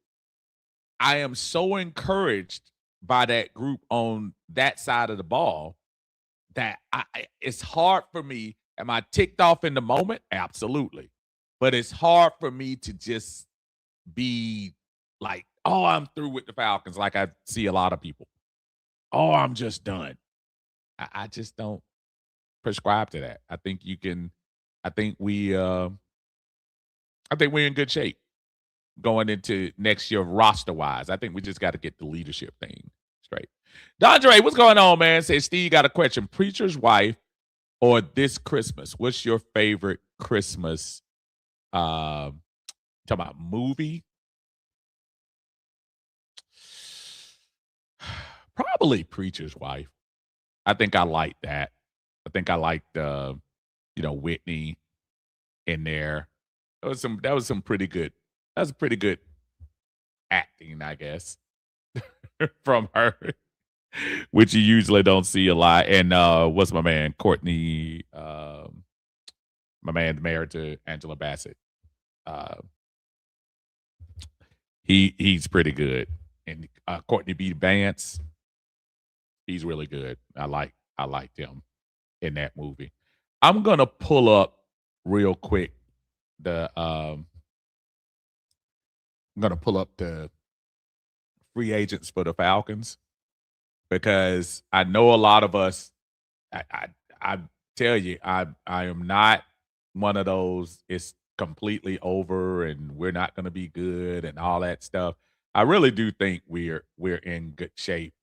Speaker 1: I am so encouraged by that group on that side of the ball that it's hard for me. Am I ticked off in the moment? Absolutely. But it's hard for me to just be like, oh, I'm through with the Falcons, like I see a lot of people. Oh, I'm just done. I just don't prescribe to that. I think you can I think we I think we're in good shape going into next year roster wise. I think we just got to get the leadership thing straight. Dondre, what's going on, man? Say Steve got a question. Preacher's wife or this Christmas? What's your favorite Christmas talking about movie? Probably Preacher's Wife. I think I like that. I think I liked Whitney in there. That was pretty good. That was pretty good acting, I guess, from her, which you usually don't see a lot. And what's my man? Courtney, my man married to Angela Bassett. Uh, he's pretty good. And Courtney B. Vance, he's really good. I liked him in that movie. I'm gonna pull up real quick I'm gonna pull up the free agents for the Falcons because I know a lot of us. I tell you, I am not one of those. It's completely over and we're not going to be good and all that stuff. I really do think we're in good shape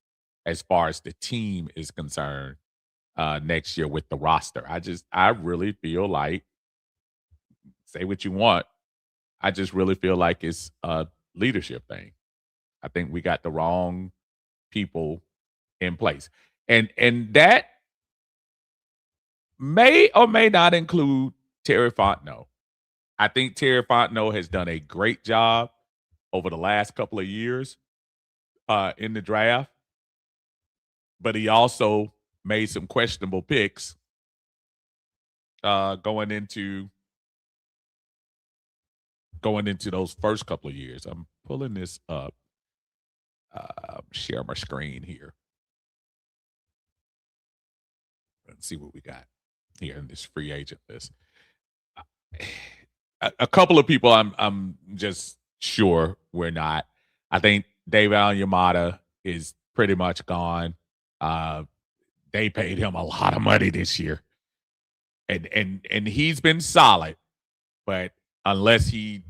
Speaker 1: as far as the team is concerned next year with the roster. I really feel like, say what you want, I just really feel like it's a leadership thing. I think we got the wrong people in place. And that may or may not include Terry Fontenot. I think Terry Fontenot has done a great job over the last couple of years in the draft, but he also made some questionable picks going into those first couple of years. I'm pulling this up. Share my screen here. Let's see what we got here in this free agent list. A couple of people I'm just sure we're not. I think Dave Alnyamata is pretty much gone. They paid him a lot of money this year. And he's been solid, but unless he,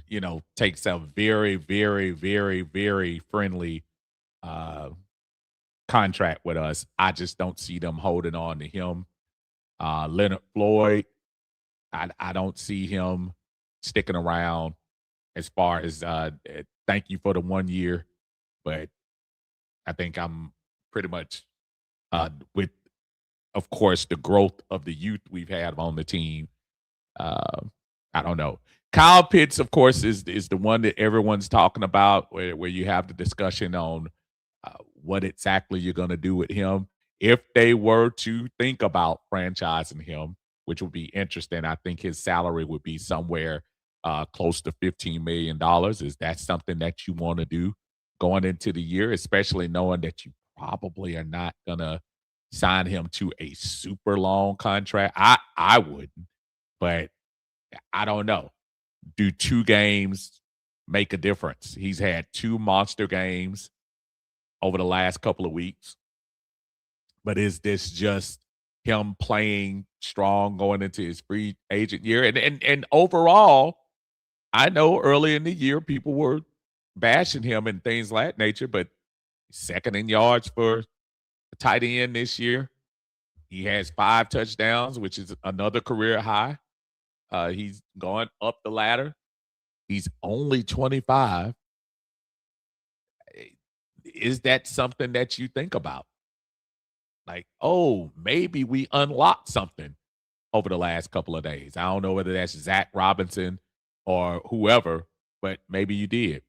Speaker 1: takes a very, very, very, very friendly contract with us, I just don't see them holding on to him. Leonard Floyd, I don't see him sticking around as far as thank you for the 1 year, but I think I'm pretty much with, of course, the growth of the youth we've had on the team. I don't know. Kyle Pitts, of course, is the one that everyone's talking about, where you have the discussion on what exactly you're going to do with him. If they were to think about franchising him, which would be interesting, I think his salary would be somewhere close to $15 million. Is that something that you want to do going into the year, especially knowing that you probably are not going to sign him to a super long contract? I wouldn't, but I don't know. do 2 games make a difference? He's had 2 monster games over the last couple of weeks, but is this just him playing strong going into his free agent year? And overall, I know early in the year people were bashing him and things like that nature, but second in yards for a tight end this year. He has 5 touchdowns, which is another career high. He's going up the ladder. He's only 25. Eh, Is that something that you think about? Like, oh, maybe we unlocked something over the last couple of days. I don't know whether that's Zach Robinson or whoever, but maybe you did.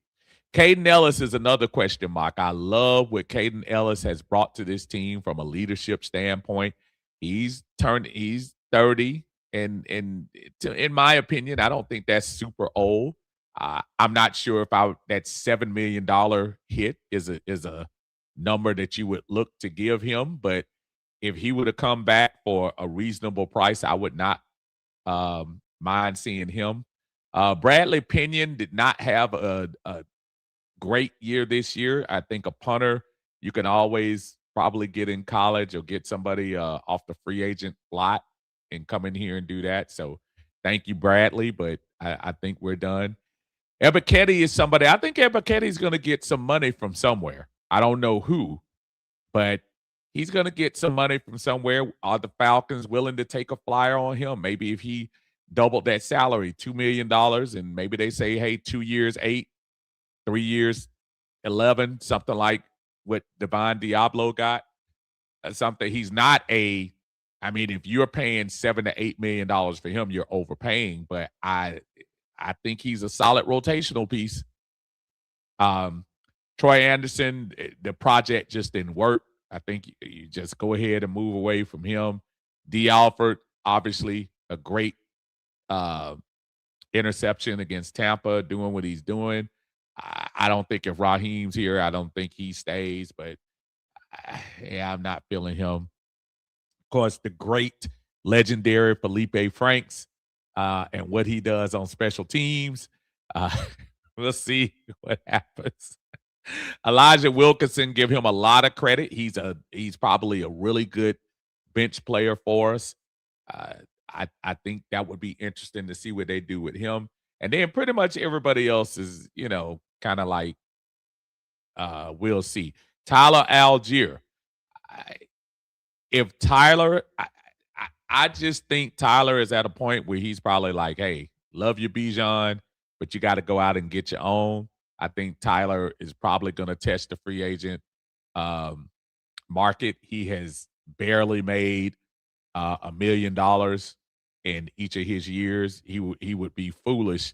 Speaker 1: Caden Ellis is another question mark. I love what Caden Ellis has brought to this team from a leadership standpoint. He's 30, and in my opinion, I don't think that's super old. I'm not sure if that $7 million hit is a number that you would look to give him, but if he would have come back for a reasonable price, I would not mind seeing him. Bradley Pinion did not have a great year this year. I think a punter you can always probably get in college or get somebody off the free agent lot and come in here and do that. So thank you, Bradley, but I think we're done. Ebiketie is somebody. I think Ebiketie is going to get some money from somewhere. I don't know who, but he's going to get some money from somewhere. Are the Falcons willing to take a flyer on him? Maybe if he doubled that salary, $2 million, and maybe they say, hey, 2 years, 8, 3 years, 11, something like what Devon Diablo got. Something he's not a. I mean, if you're paying $7 to $8 million for him, you're overpaying. But I think he's a solid rotational piece. Troy Anderson, the project just didn't work. I think you just go ahead and move away from him. D. Alford, obviously a great interception against Tampa, doing what he's doing. I don't think if Raheem's here, I don't think he stays, but yeah, I'm not feeling him. Of course, the great, legendary Felipe Franks and what he does on special teams. Uh, we'll see what happens. Elijah Wilkinson, give him a lot of credit. He's probably a really good bench player for us. Uh, I think that would be interesting to see what they do with him. And then pretty much everybody else is, kind of like we'll see. Tyler Algier. I, if Tyler, I just think Tyler is at a point where he's probably like, hey, love you, Bijan, but you got to go out and get your own. I think Tyler is probably going to test the free agent market. He has barely made $1 million in each of his years. He would be foolish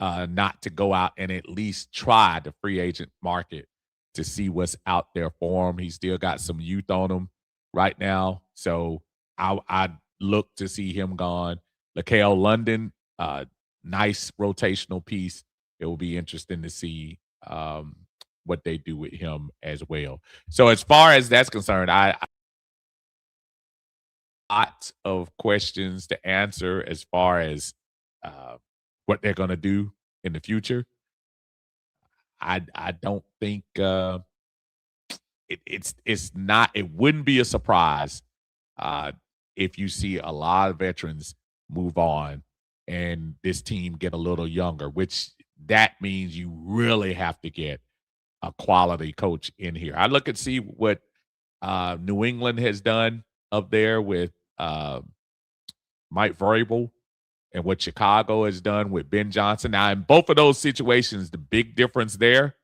Speaker 1: not to go out and at least try the free agent market to see what's out there for him. He's still got some youth on him right now, so I look to see him gone. Laquel London, nice rotational piece. It will be interesting to see what they do with him as well. So as far as that's concerned, I lot of questions to answer as far as what they're going to do in the future. I don't think it's not. It wouldn't be a surprise if you see a lot of veterans move on and this team get a little younger, which that means you really have to get a quality coach in here. I look and see what New England has done up there with Mike Vrabel and what Chicago has done with Ben Johnson. Now, in both of those situations, the big difference there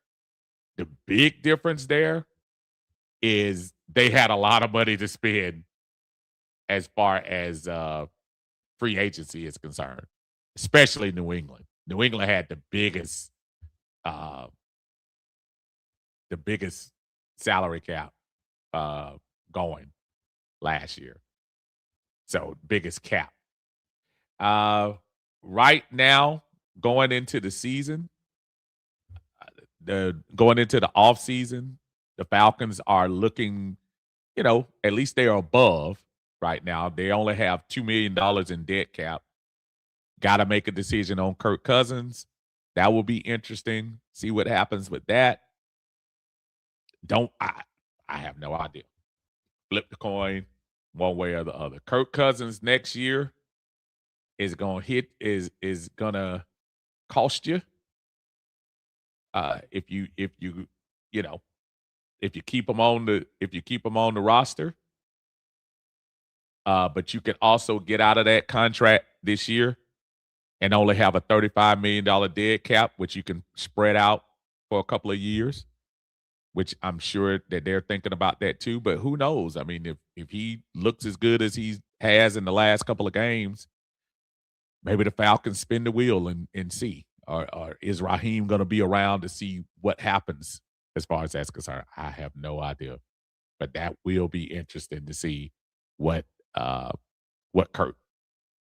Speaker 1: is they had a lot of money to spend as far as free agency is concerned, especially New England. New England had uh, the biggest salary cap going last year. So biggest cap. Right now, going into the season, going into the off season, the Falcons are looking, at least they are above right now. They only have $2 million in dead cap. Got to make a decision on Kirk Cousins. That will be interesting. See what happens with that. Don't I have no idea. Flip the coin one way or the other. Kirk Cousins next year is gonna cost you if you you know if you keep him on the roster. But you can also get out of that contract this year and only have a $35 million dead cap, which you can spread out for a couple of years. Which I'm sure that they're thinking about that too. But who knows? I mean, if he looks as good as he has in the last couple of games, maybe the Falcons spin the wheel and see. Or is Raheem going to be around to see what happens as far as that's concerned? I have no idea. But that will be interesting to see what uh, what Kirk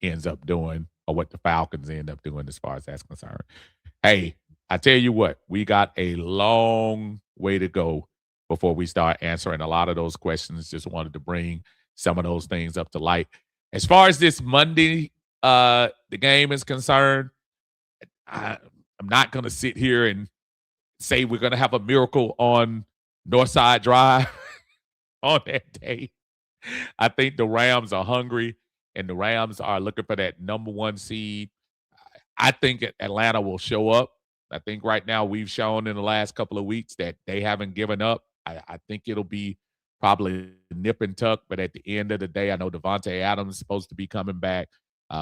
Speaker 1: ends up doing or what the Falcons end up doing as far as that's concerned. Hey, I tell you what, we got a long way to go before we start answering a lot of those questions. Just wanted to bring some of those things up to light. As far as this Monday, the game is concerned, I'm not going to sit here and say we're going to have a miracle on Northside Drive on that day. I think the Rams are hungry and the Rams are looking for that number one seed. I think Atlanta will show up. I think right now we've shown in the last couple of weeks that they haven't given up. I think it'll be probably nip and tuck, but at the end of the day, I know Devontae Adams is supposed to be coming back.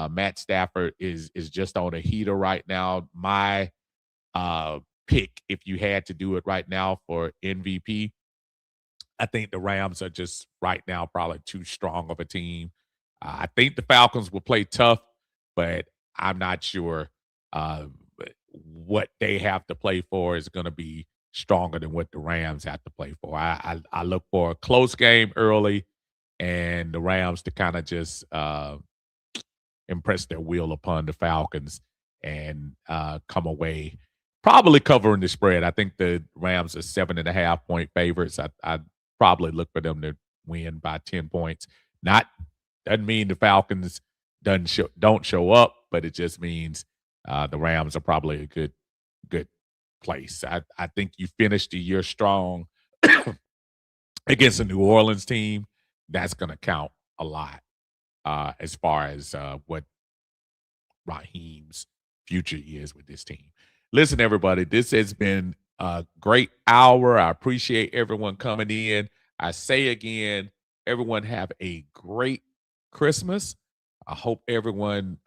Speaker 1: Matt Stafford is just on a heater right now. My pick, if you had to do it right now for MVP, I think the Rams are just right now probably too strong of a team. I think the Falcons will play tough, but I'm not sure uh, what they have to play for is going to be stronger than what the Rams have to play for. I look for a close game early and the Rams to kind of just impress their will upon the Falcons and come away probably covering the spread. I think the Rams are 7.5 point favorites. I probably look for them to win by 10 points. Not doesn't mean the Falcons don't show up, but it just means the Rams are probably a good place. I think you finished the year strong against a New Orleans team. That's going to count a lot as far as what Raheem's future is with this team. Listen, everybody, this has been a great hour. I appreciate everyone coming in. I say again, everyone have a great Christmas. I hope everyone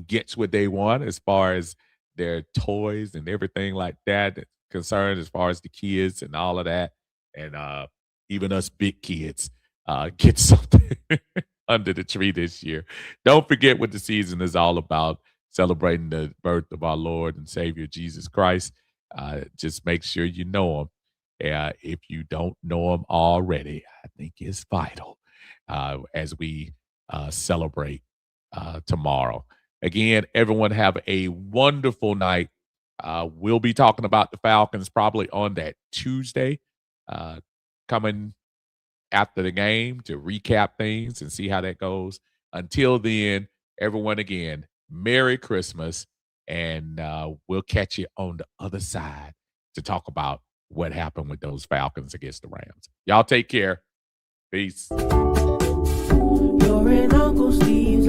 Speaker 1: gets what they want as far as their toys and everything like that concerned, as far as the kids and all of that. And even us big kids get something under the tree this year. Don't forget what the season is all about, celebrating the birth of our Lord and Savior Jesus Christ. Just make sure you know him. If you don't know him already, I think it's vital as we celebrate tomorrow. Again, everyone have a wonderful night. We'll be talking about the Falcons probably on that Tuesday, coming after the game to recap things and see how that goes. Until then, everyone, again, Merry Christmas, and we'll catch you on the other side to talk about what happened with those Falcons against the Rams. Y'all take care. Peace.
Speaker 2: You're an Uncle Steve.